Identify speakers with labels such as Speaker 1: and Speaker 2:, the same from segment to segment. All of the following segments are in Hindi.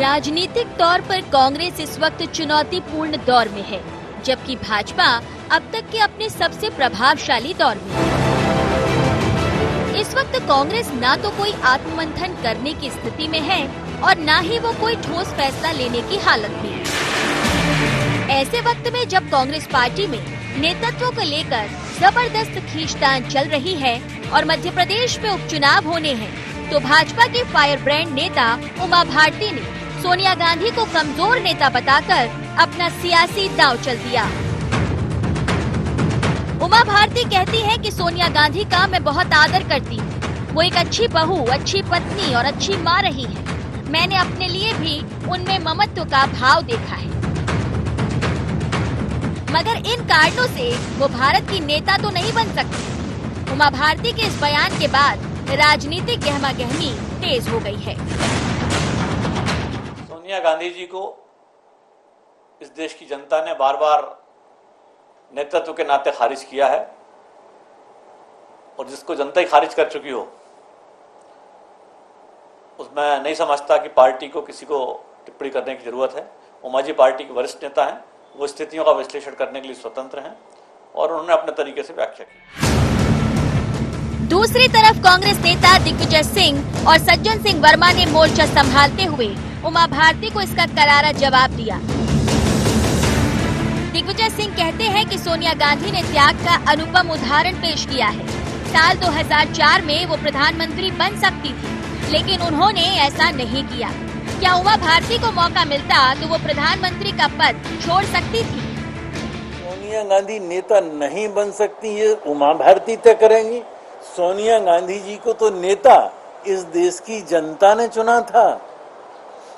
Speaker 1: राजनीतिक तौर पर कांग्रेस इस वक्त चुनौतीपूर्ण दौर में है, जबकि भाजपा अब तक के अपने सबसे प्रभावशाली दौर में है। इस वक्त कांग्रेस ना तो कोई आत्ममंथन करने की स्थिति में है और ना ही वो कोई ठोस फैसला लेने की हालत में है। ऐसे वक्त में जब कांग्रेस पार्टी में नेतृत्व को लेकर जबरदस्त खींचतान चल रही है और मध्य प्रदेश में उपचुनाव होने हैं, तो भाजपा के फायर ब्रांड नेता उमा भारती ने सोनिया गांधी को कमजोर नेता बताकर अपना सियासी दांव चल दिया। उमा भारती कहती है कि सोनिया गांधी का मैं बहुत आदर करती हूँ। वो एक अच्छी बहू, अच्छी पत्नी और अच्छी माँ रही है। मैंने अपने लिए भी उनमें ममत्व का भाव देखा है, मगर इन कारणों से वो भारत की नेता तो नहीं बन सकती। उमा भारती के इस बयान के बाद राजनीतिक गहमागहमी तेज हो गई है।
Speaker 2: सोनिया गांधी जी को इस देश की जनता ने बार बार नेतृत्व के नाते खारिज किया है, और जिसको जनता ही खारिज कर चुकी हो, उसमें नहीं समझता कि पार्टी को किसी को टिप्पणी करने की जरूरत है। उमा जी पार्टी के वरिष्ठ नेता हैं, वो स्थितियों का विश्लेषण करने के लिए स्वतंत्र हैं और उन्होंने अपने तरीके से व्याख्या की।
Speaker 1: दूसरी तरफ कांग्रेस नेता दिग्विजय सिंह और सज्जन सिंह वर्मा ने मोर्चा संभालते हुए उमा भारती को इसका करारा जवाब दिया। दिग्विजय सिंह कहते हैं कि सोनिया गांधी ने त्याग का अनुपम उदाहरण पेश किया है। साल 2004 में वो प्रधानमंत्री बन सकती थी, लेकिन उन्होंने ऐसा नहीं किया। क्या उमा भारती को मौका मिलता तो वो प्रधानमंत्री का पद छोड़ सकती थी?
Speaker 3: सोनिया गांधी नेता नहीं बन सकती, ये उमा भारती तय करेंगी। सोनिया गांधी जी को तो नेता इस देश की जनता ने चुना था।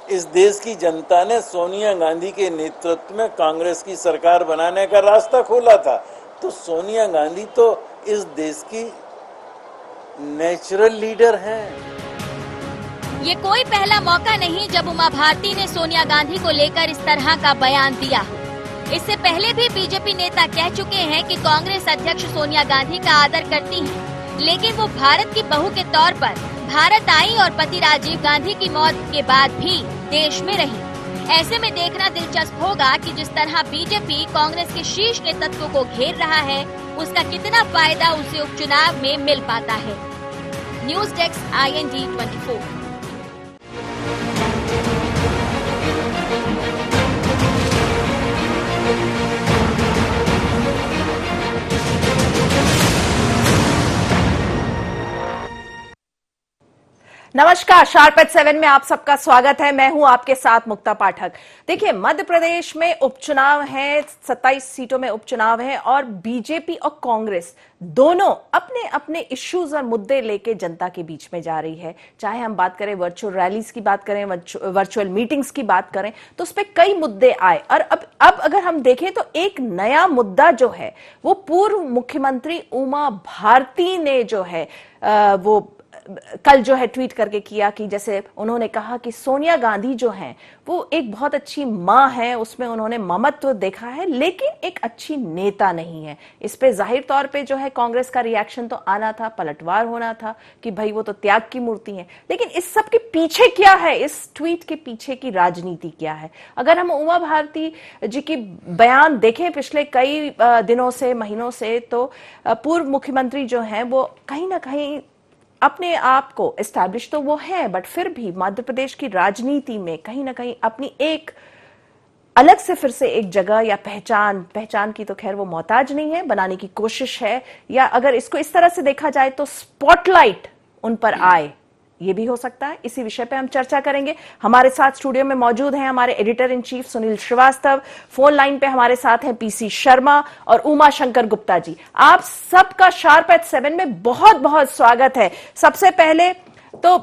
Speaker 3: इस देश की जनता ने सोनिया गांधी के नेतृत्व में कांग्रेस की सरकार बनाने का रास्ता खोला था। तो सोनिया गांधी तो इस देश की नेचुरल लीडर हैं।
Speaker 1: ये कोई पहला मौका नहीं जब उमा भारती ने सोनिया गांधी को लेकर इस तरह का बयान दिया। इससे पहले भी बीजेपी नेता कह चुके हैं कि कांग्रेस अध्यक्ष सोनिया गांधी का आदर करती हैं, लेकिन वो भारत की बहू के तौर पर भारत आई और पति राजीव गांधी की मौत के बाद भी देश में रही। ऐसे में देखना दिलचस्प होगा कि जिस तरह बीजेपी कांग्रेस के शीर्ष नेतृत्व को घेर रहा है, उसका कितना फायदा उसे उपचुनाव में मिल पाता है। News desk IND 24।
Speaker 4: नमस्कार, शार्प एट 7 में आप सबका स्वागत है। मैं हूं आपके साथ मुक्ता पाठक। देखिए, मध्य प्रदेश में उपचुनाव है, 27 सीटों में उपचुनाव है और बीजेपी और कांग्रेस दोनों अपने अपने इश्यूज और मुद्दे लेके जनता के बीच में जा रही है। चाहे हम बात करें वर्चुअल रैलीज की बात करें, वर्चुअल मीटिंग्स की बात करें, तो उस पर कई मुद्दे आए। और अब अगर हम देखें तो एक नया मुद्दा जो है वो पूर्व मुख्यमंत्री उमा भारती ने जो है वो कल जो है ट्वीट करके किया कि जैसे उन्होंने कहा कि सोनिया गांधी जो हैं वो एक बहुत अच्छी मां है, उसमें उन्होंने ममत्व देखा है, लेकिन एक अच्छी नेता नहीं है। इस पे जाहिर तौर पे जो है कांग्रेस का रिएक्शन तो आना था, पलटवार होना था कि भाई वो तो त्याग की मूर्ति है। लेकिन इस सब के पीछे क्या है, इस ट्वीट के पीछे की राजनीति क्या है? अगर हम उमा भारती जी की बयान देखें पिछले कई दिनों से, महीनों से, तो पूर्व मुख्यमंत्री जो है वो कहीं ना कहीं अपने आप को एस्टैब्लिश तो वो है, बट फिर भी मध्य प्रदेश की राजनीति में कहीं ना कहीं अपनी एक अलग से फिर से एक जगह या पहचान की तो खैर वो मोहताज नहीं है, बनाने की कोशिश है। या अगर इसको इस तरह से देखा जाए तो स्पॉटलाइट उन पर आए, ये भी हो सकता है। इसी विषय पे हम चर्चा करेंगे। हमारे साथ स्टूडियो में मौजूद हैं हमारे editor in chief Sunil Srivastava, phone line पे हमारे साथ हैं PC शर्मा और उमा शंकर गुप्ता जी। आप सबका शार्प एट 7 में बहुत बहुत स्वागत है। सबसे पहले तो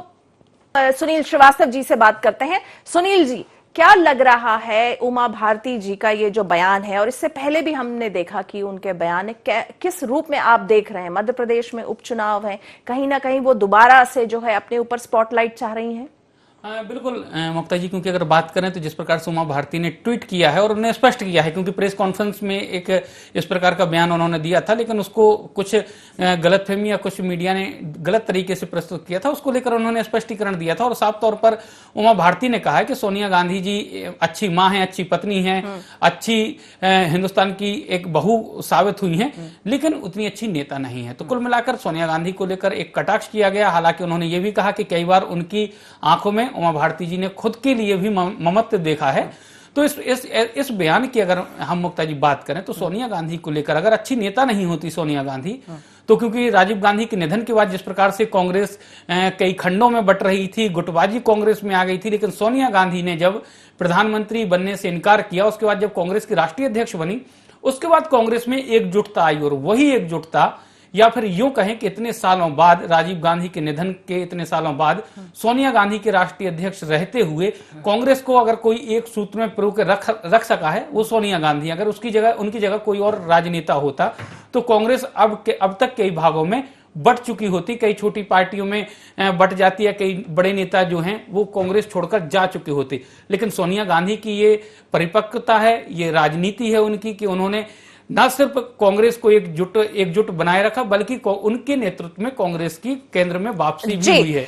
Speaker 4: सुनील श्रीवास्तव जी से बात करते हैं। सुनील जी, क्या लग रहा है उमा भारती जी का ये जो बयान है, और इससे पहले भी हमने देखा कि उनके बयान किस रूप में आप देख रहे हैं? मध्य प्रदेश में उपचुनाव है, कहीं ना कहीं वो दोबारा से जो है अपने ऊपर स्पॉटलाइट चाह रही हैं।
Speaker 5: हाँ बिल्कुल मुक्ता जी, क्योंकि अगर बात करें तो जिस प्रकार से उमा भारती ने ट्वीट किया है और उन्होंने स्पष्ट किया है, क्योंकि प्रेस कॉन्फ्रेंस में एक इस प्रकार का बयान उन्होंने दिया था, लेकिन उसको कुछ गलतफहमी या कुछ मीडिया ने गलत तरीके से प्रस्तुत किया था, उसको लेकर उन्होंने स्पष्टीकरण दिया था और साफ तौर पर उमा भारती ने कहा है कि सोनिया गांधी जी अच्छी माँ है, अच्छी पत्नी है, अच्छी हिंदुस्तान की एक बहू साबित हुई है, लेकिन उतनी अच्छी नेता नहीं है। तो कुल मिलाकर सोनिया गांधी को लेकर एक कटाक्ष किया गया। हालांकि उन्होंने ये भी कहा कि कई बार उनकी आंखों में उमा भारती जी ने खुद के लिए भी ममत्व देखा है। तो इस बयान की अगर हम मुक्ता जी बात करें तो सोनिया गांधी को लेकर अगर अच्छी नेता नहीं होती सोनिया गांधी, तो क्योंकि राजीव गांधी के निधन के बाद जिस प्रकार से कांग्रेस कई खंडों में बट रही थी, गुटबाजी कांग्रेस में आ गई थी, लेकिन सोनिया गांधी ने जब प्रधानमंत्री बनने से इनकार किया, उसके बाद जब कांग्रेस की राष्ट्रीय अध्यक्ष बनी, उसके बाद कांग्रेस में एकजुटता आई और वही एकजुटता, या फिर यूं कहें कि इतने सालों बाद, राजीव गांधी के निधन के इतने सालों बाद सोनिया गांधी के राष्ट्रीय अध्यक्ष रहते हुए कांग्रेस को अगर कोई एक सूत्र में पिरो के रख सका है वो सोनिया गांधी। अगर उनकी जगह कोई और राजनेता होता तो कांग्रेस अब तक कई भागों में बट चुकी होती, कई छोटी पार्टियों में बट जाती है, कई बड़े नेता जो हैं वो कांग्रेस छोड़कर जा चुके होते। लेकिन सोनिया गांधी की ये परिपक्वता है, ये राजनीति है उनकी कि उन्होंने न सिर्फ कांग्रेस को एकजुट बनाए रखा, बल्कि उनके नेतृत्व में कांग्रेस की केंद्र में वापसी भी हुई है।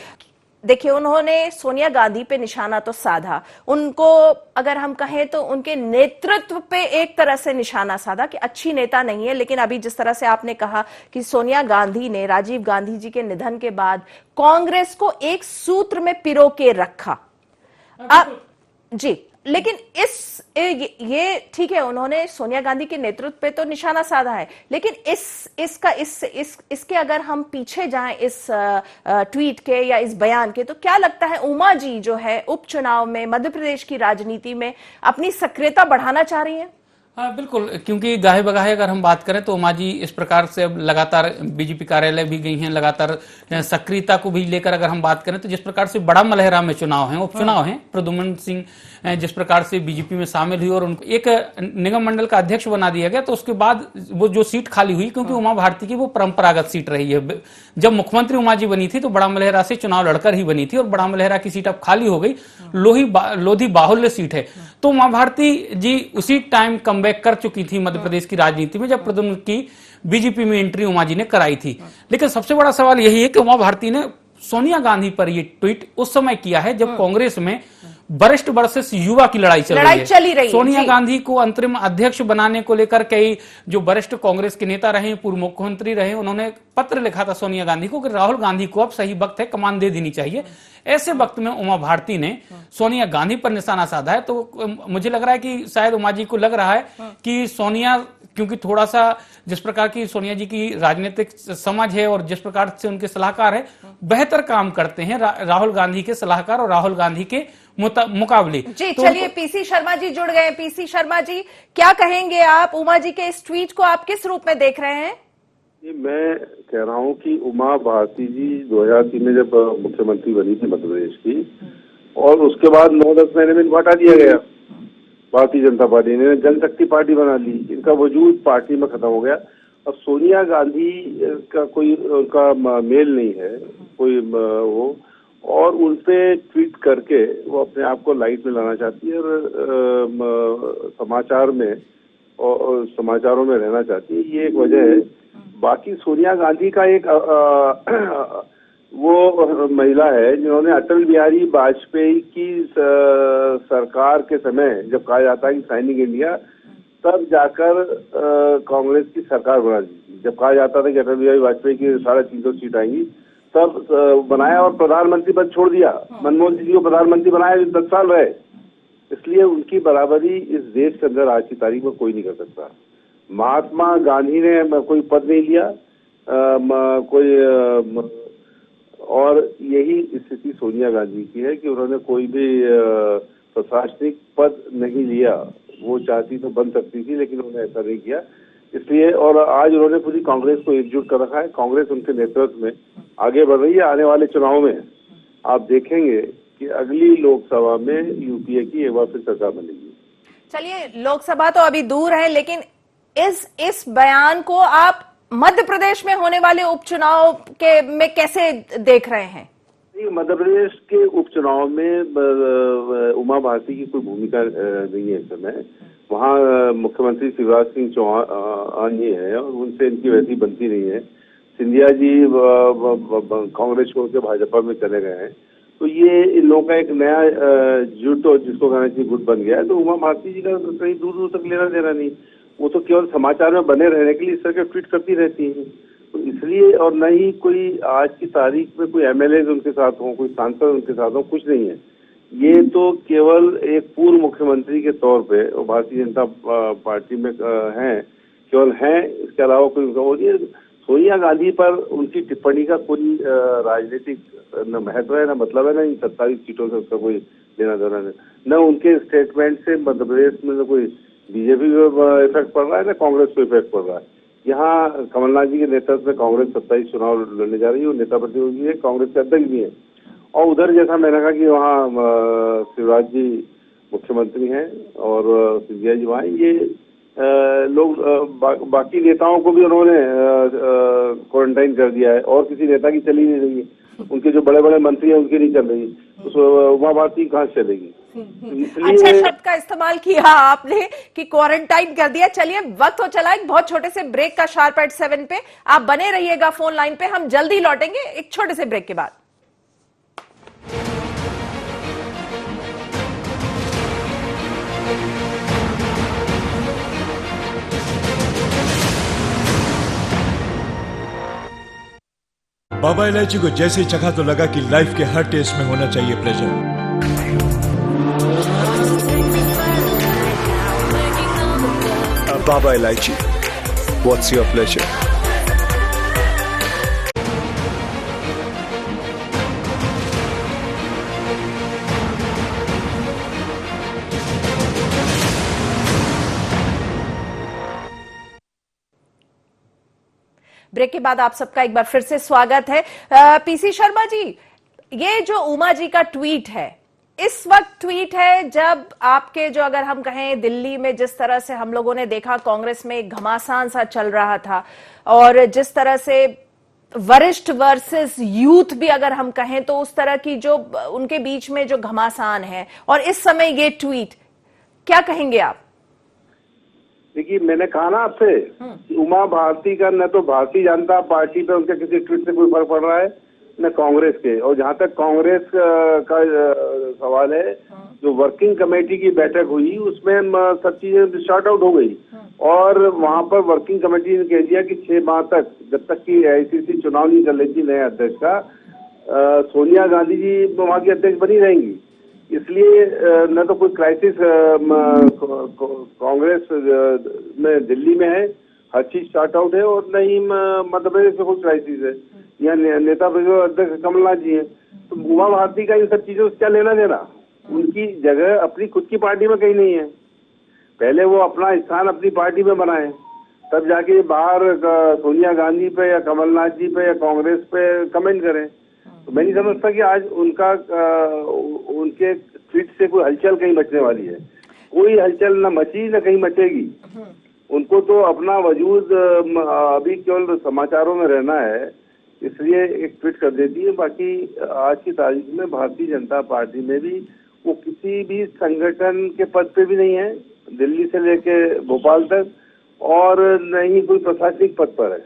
Speaker 4: देखिए, उन्होंने सोनिया गांधी पे निशाना तो साधा, उनको अगर हम कहें तो उनके नेतृत्व पे एक तरह से निशाना साधा कि अच्छी नेता नहीं है। लेकिन अभी जिस तरह से आपने कहा कि सोनिया गांधी ने राजीव गांधी जी के निधन के बाद कांग्रेस को एक सूत्र में पिरो के रखा। जी, लेकिन ये ठीक है, उन्होंने सोनिया गांधी के नेतृत्व पे तो निशाना साधा है, लेकिन इसके अगर हम पीछे जाएं इस ट्वीट के या इस बयान के, तो क्या लगता है उमा जी जो है उपचुनाव में मध्य प्रदेश की राजनीति में अपनी सक्रियता बढ़ाना चाह रही हैं?
Speaker 5: हाँ बिल्कुल, क्योंकि गाहे बगाहे अगर हम बात करें तो उमा जी इस प्रकार से अब लगातार बीजेपी कार्यालय भी गई हैं, लगातार सक्रियता को भी लेकर अगर हम बात करें तो जिस प्रकार से बड़ा मलहरा में चुनाव है, उपचुनाव है, प्रद्युम्न सिंह जिस प्रकार से बीजेपी में शामिल हुई और उनको एक निगम मंडल का अध्यक्ष बना दिया गया, तो उसके बाद वो जो सीट खाली हुई, क्योंकि उमा भारती की वो परंपरागत सीट रही है। जब मुख्यमंत्री उमा जी बनी थी तो बड़ा मलहरा से चुनाव लड़कर ही बनी थी और बड़ा मलहरा की सीट अब खाली हो गई, लोधी बाहुल्य सीट है। तो उमा भारती जी उसी टाइम कमबैक कर चुकी थी मध्य प्रदेश की राजनीति में जब प्रद्युम्न की बीजेपी में एंट्री उमा जी ने कराई थी। लेकिन सबसे बड़ा सवाल यही है कि उमा भारती ने सोनिया गांधी पर ये ट्वीट उस समय किया है जब कांग्रेस में वरिष्ठ वर्सेस युवा की लड़ाई चल रही है। सोनिया गांधी को अंतरिम अध्यक्ष बनाने को लेकर कई जो वरिष्ठ कांग्रेस के नेता रहे, पूर्व मुख्यमंत्री रहे, उन्होंने पत्र लिखा था सोनिया गांधी को कि राहुल गांधी को अब सही वक्त है, कमान दे देनी चाहिए। ऐसे वक्त में उमा भारती ने सोनिया गांधी पर निशाना साधा है। तो मुझे लग रहा है कि शायद उमा जी को लग रहा है कि सोनिया, क्योंकि थोड़ा सा जिस प्रकार की सोनिया जी की राजनीतिक समझ है और जिस प्रकार से उनके सलाहकार है, बेहतर काम करते हैं राहुल गांधी के सलाहकार और राहुल गांधी के मुकाबले।
Speaker 4: जी तो चलिए, पीसी शर्मा जी जुड़ गए। पीसी शर्मा जी, क्या कहेंगे आप? उमा जी के इस ट्वीट को आप किस रूप में देख रहे हैं?
Speaker 6: मैं कह रहा हूं कि उमा भारती जी 2003 में जब मुख्यमंत्री बनी थी मध्य प्रदेश की, और उसके बाद 9-10 महीने में इनको हटा दिया गया भारतीय जनता पार्टी ने, जनशक्ति पार्टी बना ली, इनका वजूद पार्टी में खत्म हो गया। अब सोनिया गांधी का कोई उनका मेल नहीं है कोई वो, और उनपे ट्वीट करके वो अपने आप को लाइट में लाना चाहती है और समाचारों में रहना चाहती है, ये एक वजह है। बाकी सोनिया गांधी का एक वो महिला है जिन्होंने अटल बिहारी वाजपेयी की सरकार के समय, जब कहा जाता है कि साइनिंग इंडिया, तब जाकर कांग्रेस की सरकार बना दी। जब कहा जाता था कि अटल बिहारी वाजपेयी की 350 सीट आएंगी, तब बनाया और प्रधानमंत्री पद छोड़ दिया। मनमोहन सिंह को प्रधानमंत्री बनाया, 10 साल रहे। इसलिए उनकी बराबरी इस देश के अंदर आज की तारीख में कोई नहीं कर सकता। महात्मा गांधी ने कोई पद नहीं लिया, और यही स्थिति सोनिया गांधी की है कि उन्होंने कोई भी प्रशासनिक पद नहीं लिया। वो चाहती तो बन सकती थी, लेकिन उन्होंने ऐसा नहीं किया। इसलिए, और आज उन्होंने पूरी कांग्रेस को एकजुट कर रखा है। कांग्रेस उनके नेतृत्व में आगे बढ़ रही है। आने वाले चुनाव में आप देखेंगे कि अगली लोकसभा में यूपीए की एक बार फिर सरकार बनेगी।
Speaker 4: चलिए, लोकसभा तो अभी दूर है, लेकिन इस बयान को आप मध्य प्रदेश में होने वाले उपचुनाव में कैसे देख रहे हैं?
Speaker 6: मध्य प्रदेश के उपचुनाव में उमा भारती की कोई भूमिका नहीं है इस समय। वहाँ मुख्यमंत्री शिवराज सिंह चौहान जी है और उनसे इनकी वैसी बनती नहीं है। सिंधिया जी कांग्रेस छोड़ के भाजपा में चले गए हैं, तो ये इन लोगों का एक नया जुट, जिसको कहना चाहिए गुट बन गया है। तो उमा भारती जी का कहीं दूर दूर तक लेना देना नहीं, वो तो केवल समाचार में बने रहने के लिए इस तरह के ट्वीट करती रहती हैं। तो इसलिए, और न ही कोई आज की तारीख में कोई एमएलए उनके साथ हो, कोई सांसद उनके साथ हो, कुछ नहीं है। ये तो केवल एक पूर्व मुख्यमंत्री के तौर पे और भारतीय जनता पार्टी में हैं, केवल हैं, इसके अलावा कोई उनका सोनिया गांधी पर उनकी टिप्पणी का कोई राजनीतिक न महत्व है, न मतलब है, न इन 27 सीटों से उसका कोई लेना देना नहीं। न उनके स्टेटमेंट से मध्य प्रदेश में कोई बीजेपी को इफेक्ट पड़ रहा है, न कांग्रेस को इफेक्ट पड़ रहा है। यहाँ कमलनाथ जी के नेतृत्व में कांग्रेस 27 चुनाव लड़ने जा रही है, वो नेता प्रतियोगी है, कांग्रेस के अध्यक्ष भी है। और उधर जैसा मैंने कहा कि वहाँ शिवराज जी मुख्यमंत्री हैं और सिंधिया जी वहाँ, ये लोग बाकी नेताओं को भी उन्होंने क्वारंटाइन कर दिया है और किसी नेता की चली नहीं रही है। उनके जो बड़े बड़े मंत्री हैं उनकी नहीं चल रही, तो उमा भारती कहाँ से चलेगी?
Speaker 4: अच्छा शब्द का इस्तेमाल किया आपने कि क्वारंटाइन कर दिया। चलिए वक्त हो चला एक बहुत छोटे से ब्रेक का, शार्प एट 7 पे आप बने रहिएगा फोन लाइन पे, हम जल्दी लौटेंगे एक छोटे से ब्रेक के बाद।
Speaker 7: बाबा इलायची को जैसे ही चखा तो लगा कि लाइफ के हर टेस्ट में होना चाहिए प्लेजर। बाबा इलायची, व्हाट्स योर प्लेजर?
Speaker 4: ब्रेक के बाद आप सबका एक बार फिर से स्वागत है। पीसी शर्मा जी, ये जो उमा जी का ट्वीट है, इस वक्त ट्वीट है जब आपके जो, अगर हम कहें दिल्ली में जिस तरह से हम लोगों ने देखा कांग्रेस में एक घमासान सा चल रहा था, और जिस तरह से वरिष्ठ वर्सेस यूथ भी अगर हम कहें तो उस तरह की जो उनके बीच में जो घमासान है, और इस समय ये ट्वीट, क्या कहेंगे आप?
Speaker 6: देखिए, मैंने कहा ना आपसे, उमा भारती का न तो भारतीय जनता पार्टी पे उनके किसी ट्वीट से कोई फर्क पड़ रहा है, न कांग्रेस के। और जहां तक कांग्रेस का सवाल है, जो वर्किंग कमेटी की बैठक हुई उसमें सब चीजें शॉर्ट आउट हो गई, और वहां पर वर्किंग कमेटी ने कह दिया कि 6 माह तक, जब तक कि AICC चुनाव नहीं कर लेती नए अध्यक्ष का, सोनिया गांधी जी वहां की अध्यक्ष बनी रहेंगी। इसलिए न तो कोई क्राइसिस कांग्रेस में दिल्ली में है, हर चीज शॉर्ट आउट है, और न ही मध्य प्रदेश में कोई क्राइसिस है। यहाँ नेता प्रतिपक्ष अध्यक्ष कमलनाथ जी हैं, तो उमा भारती का इन सब चीजों से क्या लेना देना? उनकी जगह अपनी खुद की पार्टी में कहीं नहीं है। पहले वो अपना स्थान अपनी पार्टी में बनाए, तब जाके बाहर सोनिया गांधी पे या कमलनाथ जी पे या कांग्रेस पे कमेंट करें। तो मैं नहीं समझता कि आज उनके ट्वीट से कोई हलचल कहीं मचने वाली है। कोई हलचल न मची न कहीं मचेगी। उनको तो अपना वजूद अभी केवल समाचारों में रहना है, इसलिए एक ट्वीट कर देती है। बाकी आज की तारीख में भारतीय जनता पार्टी में भी वो किसी भी संगठन के पद पे भी नहीं है, दिल्ली से लेके भोपाल तक, और न ही कोई प्रशासनिक पद पर है।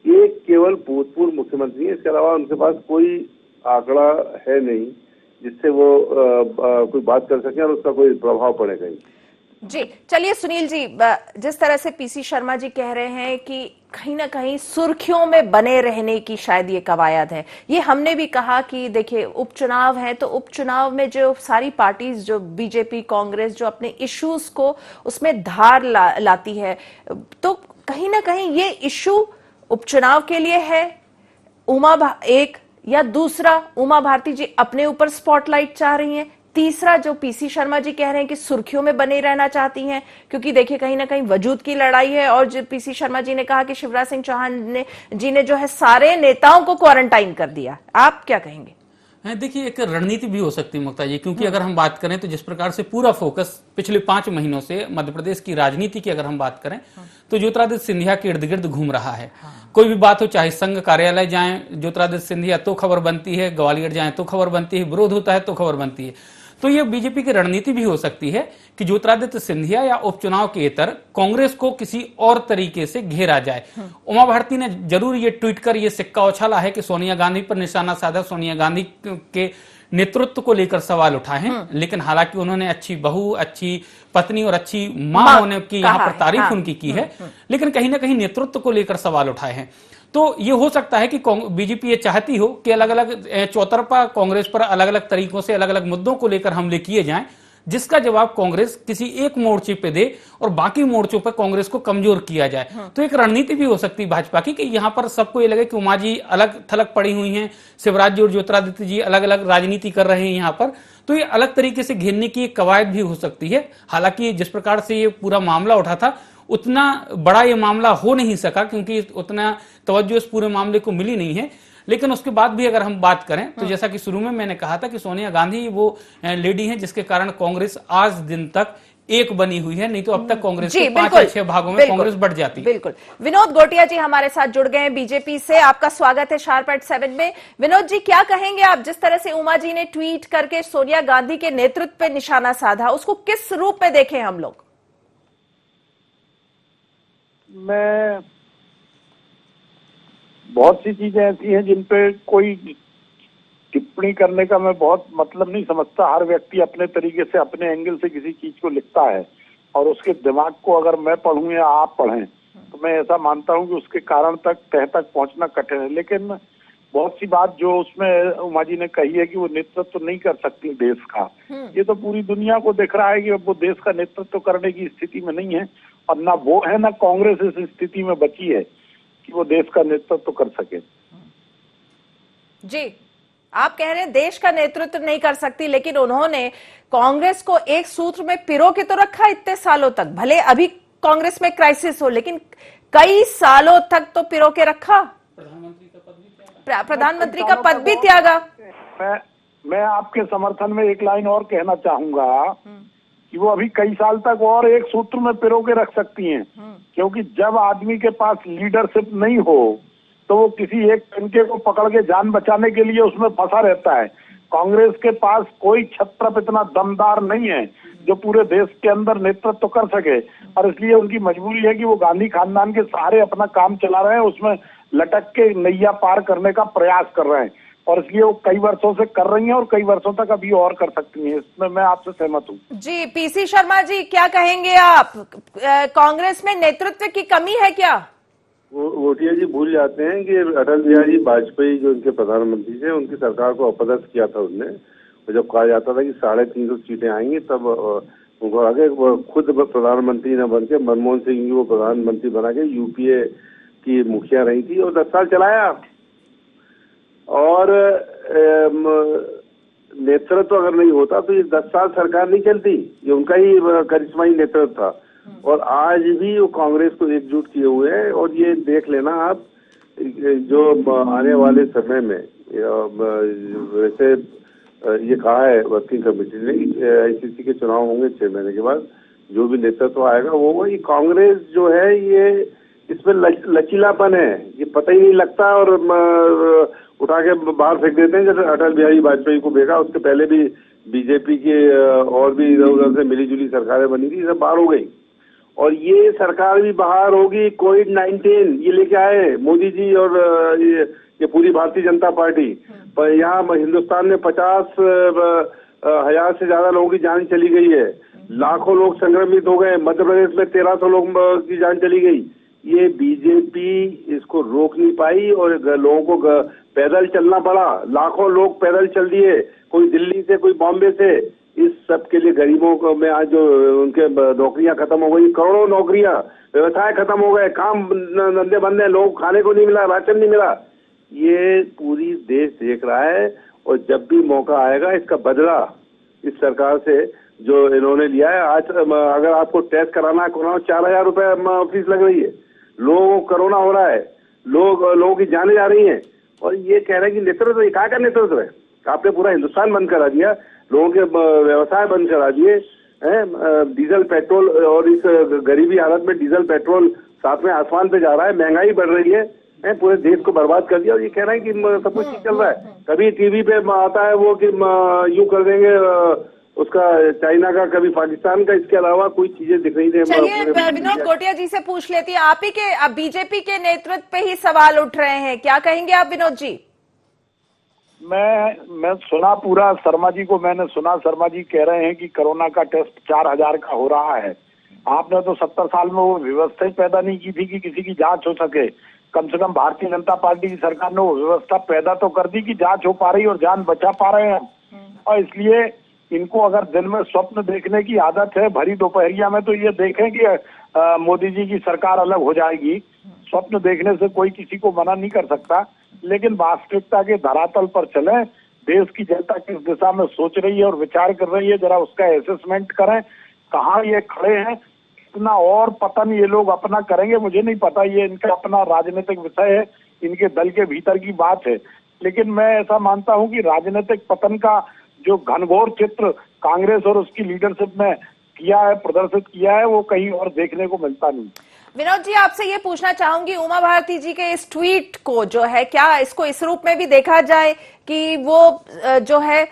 Speaker 6: ये केवल भूतपूर्व मुख्यमंत्री है, इसके अलावा उनके पास कोई आंकड़ा है नहीं जिससे वो कोई बात कर सके और उसका कोई प्रभाव पड़े कहीं।
Speaker 4: जी चलिए सुनील जी, जिस तरह से पीसी शर्मा जी कह रहे हैं कि कहीं ना कहीं सुर्खियों में बने रहने की शायद ये कवायद है, ये हमने भी कहा कि देखिए उपचुनाव है, तो उपचुनाव में जो सारी पार्टीज, जो बीजेपी कांग्रेस, जो अपने इश्यूज को उसमें धार लाती है, तो कहीं ना कहीं ये इश्यू उपचुनाव के लिए है एक, या दूसरा उमा भारती जी अपने ऊपर स्पॉटलाइट चाह रही हैं, तीसरा जो पीसी शर्मा जी कह रहे हैं कि सुर्खियों में बने रहना चाहती हैं क्योंकि देखिए कहीं ना कहीं वजूद की लड़ाई है, और जो पीसी शर्मा जी ने कहा कि शिवराज सिंह चौहान जी ने जो है सारे नेताओं को क्वारंटाइन कर दिया। आप क्या कहेंगे?
Speaker 5: देखिए, एक रणनीति भी हो सकती है मुक्ता जी, क्योंकि अगर हम बात करें तो जिस प्रकार से पूरा फोकस पिछले 5 महीनों से मध्य प्रदेश की राजनीति की अगर हम बात करें तो ज्योतिरादित्य सिंधिया के इर्द गिर्द घूम रहा है। कोई भी बात हो, चाहे संघ कार्यालय जाएं ज्योतिरादित्य सिंधिया तो खबर बनती है, ग्वालियर जाएं तो खबर बनती है, विरोध होता है तो खबर बनती है। तो ये बीजेपी की रणनीति भी हो सकती है कि ज्योतिरादित्य सिंधिया या उपचुनाव के इतर कांग्रेस को किसी और तरीके से घेरा जाए। उमा भारती ने जरूर ये ट्वीट कर ये सिक्का उछाला है कि सोनिया गांधी पर निशाना साधा, सोनिया गांधी के नेतृत्व को लेकर सवाल उठाए हैं, लेकिन हालांकि उन्होंने अच्छी बहू, अच्छी पत्नी और अच्छी मां होने की यहाँ पर तारीफ उनकी की है, लेकिन कहीं ना कहीं नेतृत्व को लेकर सवाल उठाए हैं। तो ये हो सकता है कि बीजेपी ये चाहती हो कि अलग अलग चौतरफा कांग्रेस पर अलग अलग तरीकों से अलग अलग मुद्दों को लेकर हमले किए जाएं, जिसका जवाब कांग्रेस किसी एक मोर्चे पे दे और बाकी मोर्चों पर कांग्रेस को कमजोर किया जाए। तो एक रणनीति भी हो सकती है भाजपा की कि यहां पर सबको ये लगे कि उमा जी अलग थलग पड़ी हुई हैं, शिवराज जी और ज्योतिरादित्य जी अलग अलग राजनीति कर रहे हैं यहाँ पर, तो ये अलग तरीके से घेरने की एक कवायद भी हो सकती है। हालांकि जिस प्रकार से ये पूरा मामला उठा था उतना बड़ा ये मामला हो नहीं सका, क्योंकि उतना तवज्जो इस पूरे मामले को मिली नहीं है। लेकिन उसके बाद भी अगर हम बात करें तो जैसा कि शुरू में मैंने कहा था कि सोनिया गांधी वो लेडी हैं जिसके कारण कांग्रेस आज दिन तक एक बनी हुई है, नहीं तो अब तक कांग्रेस के 5 या 6 भागों में कांग्रेस बढ़ जाती।
Speaker 4: बिल्कुल। विनोद गोटिया जी हमारे साथ जुड़ गए हैं बीजेपी से, आपका स्वागत है शार्प एट 7 में। विनोद जी, क्या कहेंगे आप, जिस तरह से उमा जी ने ट्वीट करके सोनिया गांधी के नेतृत्व पे निशाना साधा, उसको किस रूप में देखें हम लोग?
Speaker 8: मैं बहुत सी चीजें ऐसी हैं जिन पे कोई टिप्पणी करने का मैं बहुत मतलब नहीं समझता। हर व्यक्ति अपने तरीके से, अपने एंगल से किसी चीज को लिखता है, और उसके दिमाग को अगर मैं पढ़ूं या आप पढ़ें तो मैं ऐसा मानता हूं कि उसके कारण तह तक पहुंचना कठिन है। लेकिन बहुत सी बात जो उसमें उमा जी ने कही है कि वो नेतृत्व तो नहीं कर सकती देश का, ये तो पूरी दुनिया को दिख रहा है कि वो देश का नेतृत्व करने की स्थिति में नहीं है, और ना वो है ना कांग्रेस इस स्थिति में बची है कि वो देश का नेतृत्व कर सके।
Speaker 4: जी, आप कह रहे हैं देश का नेतृत्व नहीं कर सकती, लेकिन उन्होंने कांग्रेस को एक सूत्र में पिरो के तो रखा इतने सालों तक। भले अभी कांग्रेस में क्राइसिस हो, लेकिन कई सालों तक तो पिरो के रखा। प्रधानमंत्री का पद भी त्यागा।
Speaker 8: मैं आपके समर्थन में एक लाइन और कहना चाहूंगा कि वो अभी कई साल तक और एक सूत्र में पिरो के रख सकती हैं, क्योंकि जब आदमी के पास लीडरशिप नहीं हो तो वो किसी एक तनके को पकड़ के जान बचाने के लिए उसमें फंसा रहता है। कांग्रेस के पास कोई छत्रप इतना दमदार नहीं है जो पूरे देश के अंदर नेतृत्व कर सके, और इसलिए उनकी मजबूरी है कि वो गांधी खानदान के सहारे अपना काम चला रहे हैं, उसमें लटक के नैया पार करने का प्रयास कर रहे हैं, और इसलिए वो कई वर्षों से कर रही हैं और कई वर्षों तक अभी और कर सकती हैं। इसमें मैं आपसे सहमत हूँ। जी,
Speaker 4: पीसी शर्मा जी, क्या कहेंगे आप? कांग्रेस में नेतृत्व की कमी है क्या?
Speaker 6: गोटिया जी भूल जाते हैं कि अटल बिहारी वाजपेयी जो उनके प्रधानमंत्री थे, उनकी सरकार को अपदस्थ किया था उनने। और जब कहा जाता था कि 350 सीटें आएंगी, तब उनको आगे खुद प्रधानमंत्री न बन के मनमोहन सिंह जी वो प्रधानमंत्री बना के यूपीए की मुखिया रही थी और 10 साल चलाया। और नेतृत्व अगर नहीं होता तो ये 10 साल सरकार नहीं चलती, ये उनका ही करिश्माई नेतृत्व था। और आज भी वो कांग्रेस को एकजुट किए हुए हैं, और ये देख लेना आप जो आने वाले समय में, वैसे ये कहा है वर्किंग कमेटी ने, आईसीसी के चुनाव होंगे 6 महीने के बाद, जो भी नेतृत्व आएगा वो ये कांग्रेस जो है ये इसमें लचीलापन है, ये पता ही नहीं लगता, और उठा के बाहर फेंक देते हैं। जैसे अटल बिहारी वाजपेयी को भेजा, उसके पहले भी बीजेपी के और भी इधर उधर से मिली जुली सरकारें बनी थी, सब बाहर हो गई, और ये सरकार भी बाहर होगी। कोविड-19 ये लेके आए मोदी जी और ये पूरी भारतीय जनता पार्टी, पर यहाँ हिंदुस्तान में 50,000 से ज्यादा लोगों की जान चली गई है, लाखों लोग संक्रमित हो गए, मध्य प्रदेश में 1300 लोग की जान चली गई। ये बीजेपी इसको रोक नहीं पाई और लोगों को पैदल चलना पड़ा, लाखों लोग पैदल चल दिए, कोई दिल्ली से कोई बॉम्बे से। इस सब के लिए गरीबों को में आज जो उनके नौकरियां खत्म हो गई, करोड़ों नौकरियां, व्यवसाय खत्म हो गए, काम धंधे बंद है, लोग खाने को नहीं मिला, राशन नहीं मिला। ये पूरी देश देख रहा है, और जब भी मौका आएगा इसका बदला इस सरकार से जो इन्होंने लिया है। आज अगर आपको टेस्ट कराना है कोरोना, 4,000 रुपए फीस लग रही है, लोगों को कोरोना हो रहा है, लोगों की जाने जा रही हैं, और ये कह रहे हैं कि नेतृत्व, कहाँ का नेतृत्व है? आपने पूरा हिंदुस्तान बंद करा दिया, लोगों के व्यवसाय बंद करा दिए हैं, डीजल पेट्रोल, और इस गरीबी हालत में डीजल पेट्रोल साथ में आसमान पे जा रहा है, महंगाई बढ़ रही है, पूरे देश को बर्बाद कर दिया। और ये कह रहे हैं कि सब कुछ ठीक चल रहा है। कभी टीवी पे आता है वो कि यूं कर देंगे उसका चाइना का, कभी पाकिस्तान का, इसके अलावा कोई चीजें दिख रही थी।
Speaker 4: चलिए विनोद गोटिया जी से पूछ लेती है, आप ही के अब बीजेपी के नेतृत्व पे ही सवाल उठ रहे हैं, क्या कहेंगे आप विनोद जी?
Speaker 8: मैं सुना पूरा, शर्मा जी को मैंने सुना, शर्मा जी कह रहे हैं कि कोरोना का टेस्ट 4000 का हो रहा है। आपने तो 70 साल में वो व्यवस्था ही पैदा नहीं की थी कि किसी की जांच हो सके। कम से कम भारतीय जनता पार्टी की सरकार ने वो व्यवस्था पैदा तो कर दी कि जांच हो पा रही और जान बचा पा रहे हैं। और इसलिए इनको अगर दिन में स्वप्न देखने की आदत है, भरी दोपहरिया में, तो ये देखें कि मोदी जी की सरकार अलग हो जाएगी। स्वप्न देखने से कोई किसी को मना नहीं कर सकता, लेकिन वास्तविकता के धरातल पर चलें। देश की जनता किस दिशा में सोच रही है और विचार कर रही है, जरा उसका असेसमेंट करें। कहाँ ये खड़े हैं, कितना और पतन ये लोग अपना करेंगे मुझे नहीं पता, ये इनका अपना राजनीतिक विषय है, इनके दल के भीतर की बात है। लेकिन मैं ऐसा मानता हूं कि राजनीतिक पतन का जो घनघोर चित्र कांग्रेस और उसकी लीडरशिप में किया है, प्रदर्शित किया है, वो कहीं और देखने को मिलता नहीं।
Speaker 4: विनोद जी, आपसे ये पूछना चाहूंगी, उमा भारती जी के इस ट्वीट को जो है, क्या इसको इस रूप में भी देखा जाए कि वो जो है,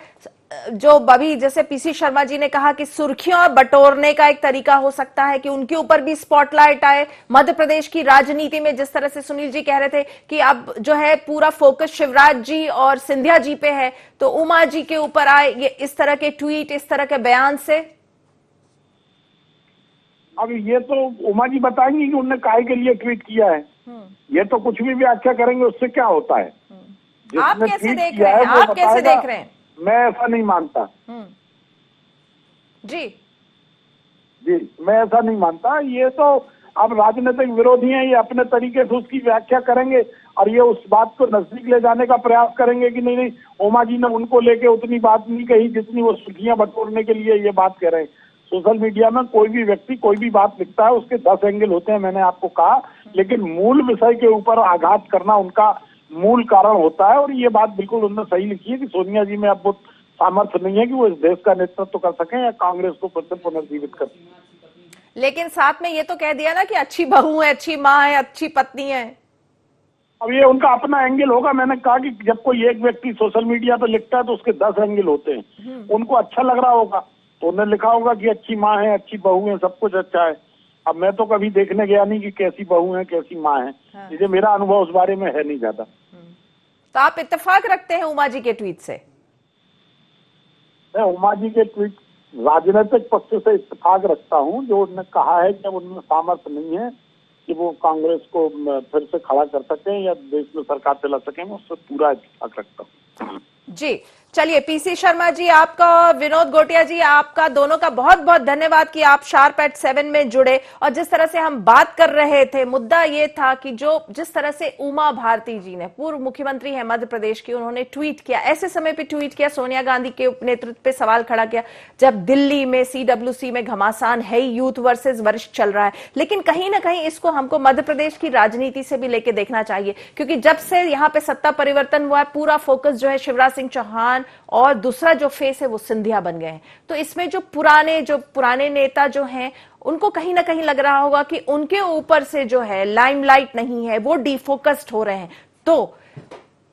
Speaker 4: जो अभी जैसे पीसी शर्मा जी ने कहा कि सुर्खियां बटोरने का एक तरीका हो सकता है कि उनके ऊपर भी स्पॉटलाइट आए। मध्य प्रदेश की राजनीति में जिस तरह से सुनील जी कह रहे थे कि अब जो है पूरा फोकस शिवराज जी और सिंधिया जी पे है, तो उमा जी के ऊपर आए ये इस तरह के ट्वीट, इस तरह के बयान से।
Speaker 8: अब ये तो उमा जी बताएंगी कि उन्होंने काहे के लिए ट्वीट किया है। ये तो कुछ भी व्याख्या करेंगे उससे क्या होता है।
Speaker 4: आप कैसे देख रहे हैं, आप कैसे देख रहे हैं?
Speaker 8: मैं ऐसा नहीं मानता
Speaker 4: जी,
Speaker 8: मैं ऐसा नहीं मानता। ये तो अब राजनीतिक विरोधी हैं, ये अपने तरीके से उसकी व्याख्या करेंगे और ये उस बात को नजदीक ले जाने का प्रयास करेंगे कि नहीं उमा जी ने उनको लेके उतनी बात नहीं कही जितनी वो सुर्खियां बटोरने के लिए ये बात कह रहे हैं। सोशल मीडिया में कोई भी व्यक्ति कोई भी बात लिखता है, उसके 10 एंगल होते हैं, मैंने आपको कहा, लेकिन मूल विषय के ऊपर आघात करना उनका मूल कारण होता है। और ये बात बिल्कुल उन्होंने सही लिखी है कि सोनिया जी में अब वो सामर्थ्य नहीं है कि वो इस देश का नेतृत्व कर सकें या कांग्रेस को फिर से पुनर्जीवित कर सकें।
Speaker 4: लेकिन साथ में ये तो कह दिया ना कि अच्छी बहू है, अच्छी माँ है, अच्छी पत्नी है।
Speaker 8: अब ये उनका अपना एंगल होगा। मैंने कहा कि जब कोई एक व्यक्ति सोशल मीडिया पे लिखता है तो उसके 10 एंगल होते हैं, उनको अच्छा लग रहा होगा तो उन्होंने लिखा होगा कि अच्छी माँ है, अच्छी बहू है, सब कुछ अच्छा है। अब मैं तो कभी देखने गया नहीं कि कैसी बहू है, कैसी माँ है, इसलिए मेरा अनुभव उस बारे में है नहीं ज्यादा।
Speaker 4: तो आप इत्तेफाक रखते हैं उमा जी के ट्वीट से?
Speaker 8: मैं उमा जी के ट्वीट राजनीतिक पक्ष से इत्तेफाक रखता हूं। जो उन्होंने कहा है कि उनमें सामर्थ्य नहीं है कि वो कांग्रेस को फिर से खड़ा कर सकें या देश में सरकार चला सकें, मैं उससे पूरा इत्तेफाक रखता हूं।
Speaker 4: जी चलिए, पीसी शर्मा जी आपका, विनोद गोटिया जी आपका, दोनों का बहुत बहुत धन्यवाद कि आप शार्प एट 7 में जुड़े। और जिस तरह से हम बात कर रहे थे, मुद्दा ये था कि जिस तरह से उमा भारती जी ने, पूर्व मुख्यमंत्री है मध्य प्रदेश की, उन्होंने ट्वीट किया, ऐसे समय पे ट्वीट किया, सोनिया गांधी के नेतृत्व पे सवाल खड़ा किया, जब दिल्ली में CWC में घमासान है, यूथ वर्सेस वरिष्ठ चल रहा है। लेकिन कहीं ना कहीं इसको हमको मध्य प्रदेश की राजनीति से भी लेके देखना चाहिए, क्योंकि जब से यहाँ पे सत्ता परिवर्तन हुआ है, पूरा फोकस जो है शिवराज सिंह चौहान और दूसरा जो फेस है वो सिंधिया बन गए हैं। तो इसमें जो पुराने नेता जो हैं, उनको कहीं ना कहीं लग रहा होगा कि उनके ऊपर से जो है लाइमलाइट नहीं है, वो डिफोकस्ड हो रहे हैं। तो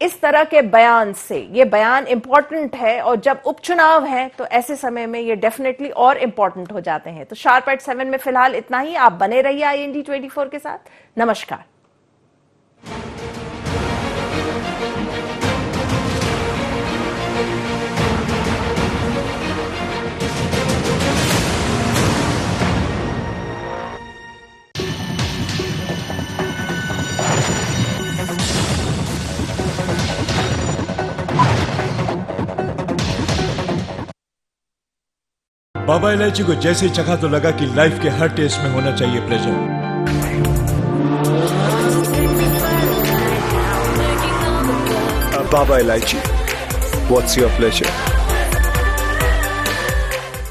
Speaker 4: इस तरह के बयान से, ये बयान इंपॉर्टेंट है और जब उपचुनाव है तो ऐसे समय में ये डेफिनेटली और इंपॉर्टेंट हो जाते हैं। तो शार्प एट 7 में फिलहाल इतना ही। आप बने रहिए IND 24 के साथ। नमस्कार।
Speaker 7: बाबा इलायची को जैसे ही चखा तो लगा कि लाइफ के हर टेस्ट में होना चाहिए प्लेजर।
Speaker 9: बाबा इलायची, व्हाट्स योर प्लेजर?